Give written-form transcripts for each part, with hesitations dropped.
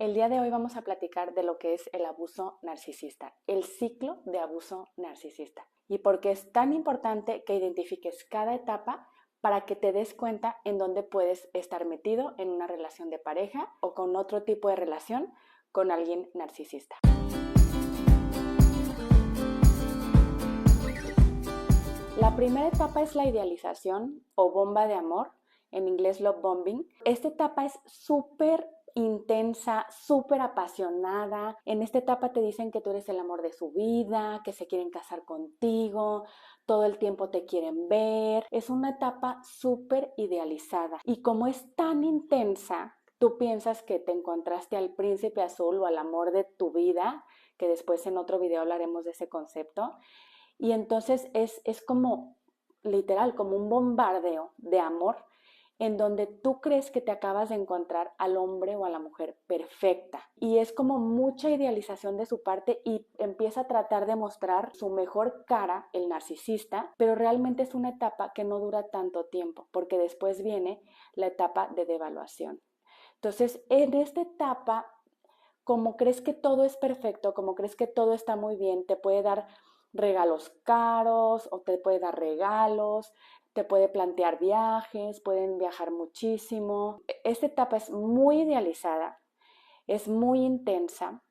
El día de hoy vamos a platicar de lo que es el abuso narcisista, el ciclo de abuso narcisista y por qué es tan importante que identifiques cada etapa para que te des cuenta en dónde puedes estar metido en una relación de pareja o con otro tipo de relación con alguien narcisista. La primera etapa es la idealización o bomba de amor, en inglés love bombing. Esta etapa es súper intensa, súper apasionada. En esta etapa te dicen que tú eres el amor de su vida, que se quieren casar contigo, todo el tiempo te quieren ver. Es una etapa súper idealizada. Y como es tan intensa, tú piensas que te encontraste al príncipe azul o al amor de tu vida, que después en otro video hablaremos de ese concepto. Y entonces es como, literal, como un bombardeo de amor en donde tú crees que te acabas de encontrar al hombre o a la mujer perfecta. Y es como mucha idealización de su parte y empieza a tratar de mostrar su mejor cara, el narcisista, pero realmente es una etapa que no dura tanto tiempo, porque después viene la etapa de devaluación. Entonces, en esta etapa, como crees que todo es perfecto, como crees que todo está muy bien, te puede dar regalos caros o te puede dar regalos, te puede plantear viajes, pueden viajar muchísimo. Esta etapa es muy idealizada, es muy intensa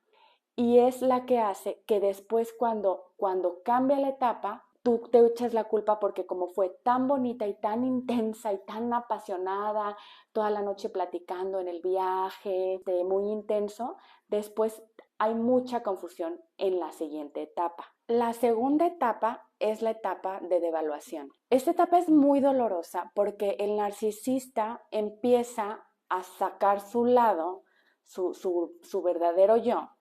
y es la que hace que después cuando cambia la etapa, tú te echas la culpa porque como fue tan bonita y tan intensa y tan apasionada, toda la noche platicando en el viaje, muy intenso, después hay mucha confusión en la siguiente etapa. La segunda etapa es la etapa de devaluación. Esta etapa es muy dolorosa porque el narcisista empieza a sacar su lado, su verdadero yo,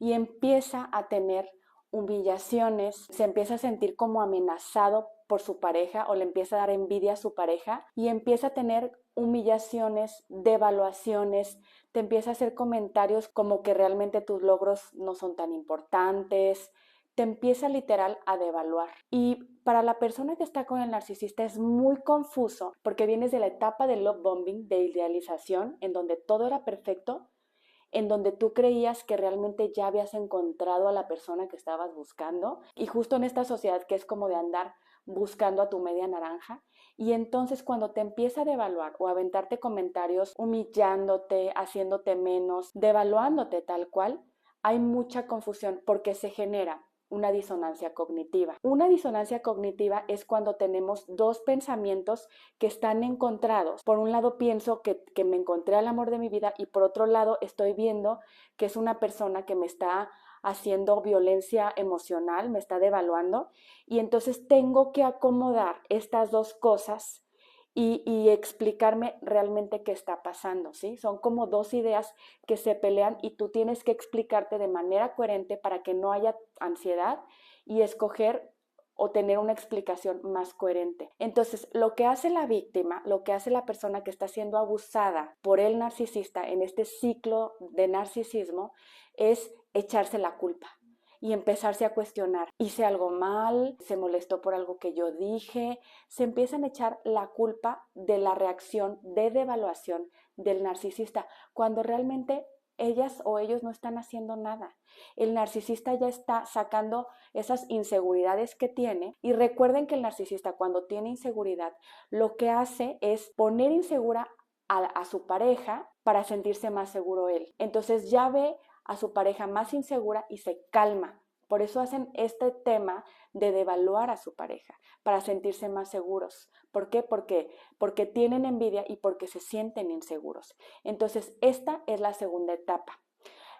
y empieza a tener humillaciones, se empieza a sentir como amenazado por su pareja o le empieza a dar envidia a su pareja y empieza a tener humillaciones, devaluaciones, te empieza a hacer comentarios como que realmente tus logros no son tan importantes, te empieza literal a devaluar. Y para la persona que está con el narcisista es muy confuso porque vienes de la etapa de love bombing, de idealización, en donde todo era perfecto, en donde tú creías que realmente ya habías encontrado a la persona que estabas buscando y justo en esta sociedad que es como de andar buscando a tu media naranja y entonces cuando te empieza a devaluar o a aventarte comentarios humillándote, haciéndote menos, devaluándote tal cual, hay mucha confusión porque se genera una disonancia cognitiva. Una disonancia cognitiva es cuando tenemos dos pensamientos que están encontrados. Por un lado pienso que me encontré al amor de mi vida y por otro lado estoy viendo que es una persona que me está haciendo violencia emocional, me está devaluando y entonces tengo que acomodar estas dos cosas y explicarme realmente qué está pasando, ¿sí? Son como dos ideas que se pelean y tú tienes que explicarte de manera coherente para que no haya ansiedad y escoger o tener una explicación más coherente. Entonces, lo que hace la víctima, lo que hace la persona que está siendo abusada por el narcisista en este ciclo de narcisismo es echarse la culpa y empezarse a cuestionar, hice algo mal, se molestó por algo que yo dije, se empiezan a echar la culpa de la reacción de devaluación del narcisista, cuando realmente ellas o ellos no están haciendo nada. El narcisista ya está sacando esas inseguridades que tiene y recuerden que el narcisista cuando tiene inseguridad lo que hace es poner insegura a su pareja para sentirse más seguro él. Entonces ya ve a su pareja más insegura y se calma. Por eso hacen este tema de devaluar a su pareja, para sentirse más seguros. ¿Por qué? Porque tienen envidia y porque se sienten inseguros. Entonces, esta es la segunda etapa.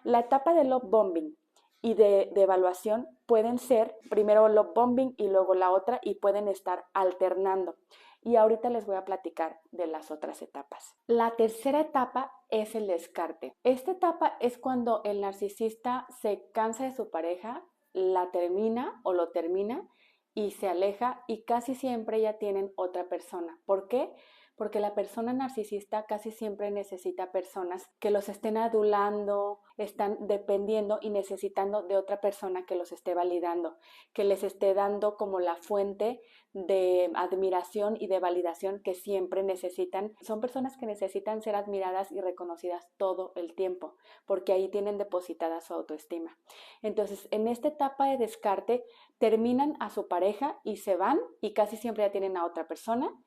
La etapa de love bombing y de evaluación pueden ser primero love bombing y luego la otra y pueden estar alternando. Y ahorita les voy a platicar de las otras etapas. La tercera etapa es el descarte. Esta etapa es cuando el narcisista se cansa de su pareja, la termina o lo termina y se aleja y casi siempre ya tienen otra persona. ¿Por qué? porque la persona narcisista casi siempre necesita personas que los estén adulando, están dependiendo y necesitando de otra persona que los esté validando, que les esté dando como la fuente de admiración y de validación que siempre necesitan. Son personas que necesitan ser admiradas y reconocidas todo el tiempo, porque ahí tienen depositada su autoestima. Entonces, en esta etapa de descarte, terminan a su pareja y se van y casi siempre ya tienen a otra persona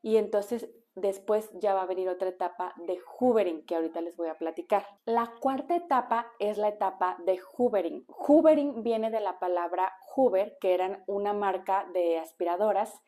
y entonces después ya va a venir otra etapa de hoovering que ahorita les voy a platicar. La cuarta etapa es la etapa de hoovering. Hoovering viene de la palabra Hoover, que eran una marca de aspiradoras,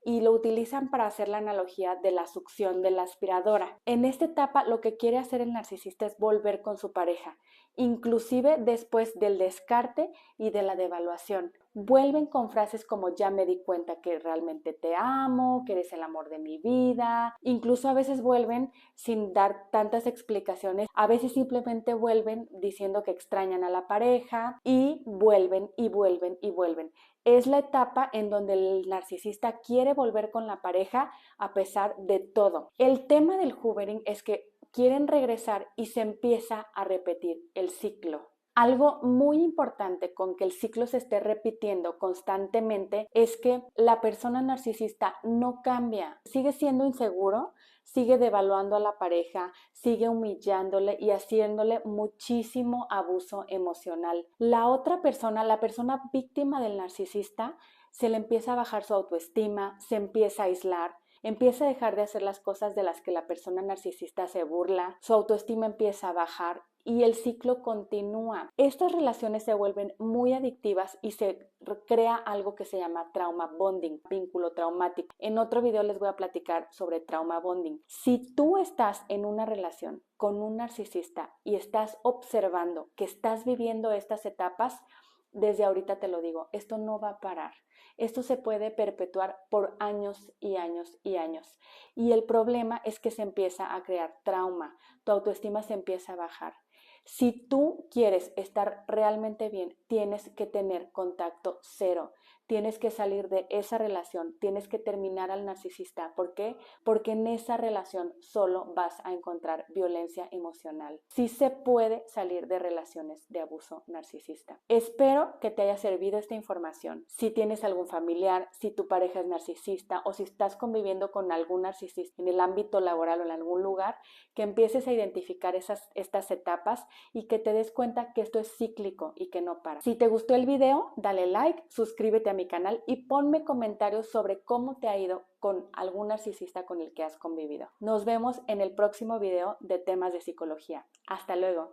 y lo utilizan para hacer la analogía de la succión de la aspiradora. En esta etapa lo que quiere hacer el narcisista es volver con su pareja, inclusive después del descarte y de la devaluación. Vuelven con frases como ya me di cuenta que realmente te amo, que eres el amor de mi vida. Incluso a veces vuelven sin dar tantas explicaciones. A veces simplemente vuelven diciendo que extrañan a la pareja y vuelven y vuelven y vuelven. Es la etapa en donde el narcisista quiere volver con la pareja a pesar de todo. El tema del hoovering es que quieren regresar y se empieza a repetir el ciclo. Algo muy importante con que el ciclo se esté repitiendo constantemente es que la persona narcisista no cambia, sigue siendo inseguro, sigue devaluando a la pareja, sigue humillándole y haciéndole muchísimo abuso emocional. La otra persona, la persona víctima del narcisista, se le empieza a bajar su autoestima, se empieza a aislar, empieza a dejar de hacer las cosas de las que la persona narcisista se burla, su autoestima empieza a bajar y el ciclo continúa. Estas relaciones se vuelven muy adictivas y se crea algo que se llama trauma bonding, vínculo traumático. En otro video les voy a platicar sobre trauma bonding. Si tú estás en una relación con un narcisista y estás observando que estás viviendo estas etapas, desde ahorita te lo digo, esto no va a parar. Esto se puede perpetuar por años y años y años. Y el problema es que se empieza a crear trauma, tu autoestima se empieza a bajar. Si tú quieres estar realmente bien, tienes que tener contacto cero. Tienes que salir de esa relación, tienes que terminar al narcisista. ¿Por qué? Porque en esa relación solo vas a encontrar violencia emocional. Sí se puede salir de relaciones de abuso narcisista. Espero que te haya servido esta información. Si tienes algún familiar, si tu pareja es narcisista o si estás conviviendo con algún narcisista en el ámbito laboral o en algún lugar, que empieces a identificar estas etapas y que te des cuenta que esto es cíclico y que no para. Si te gustó el video, dale like, suscríbete a mi canal y ponme comentarios sobre cómo te ha ido con algún narcisista con el que has convivido. Nos vemos en el próximo video de temas de psicología. Hasta luego.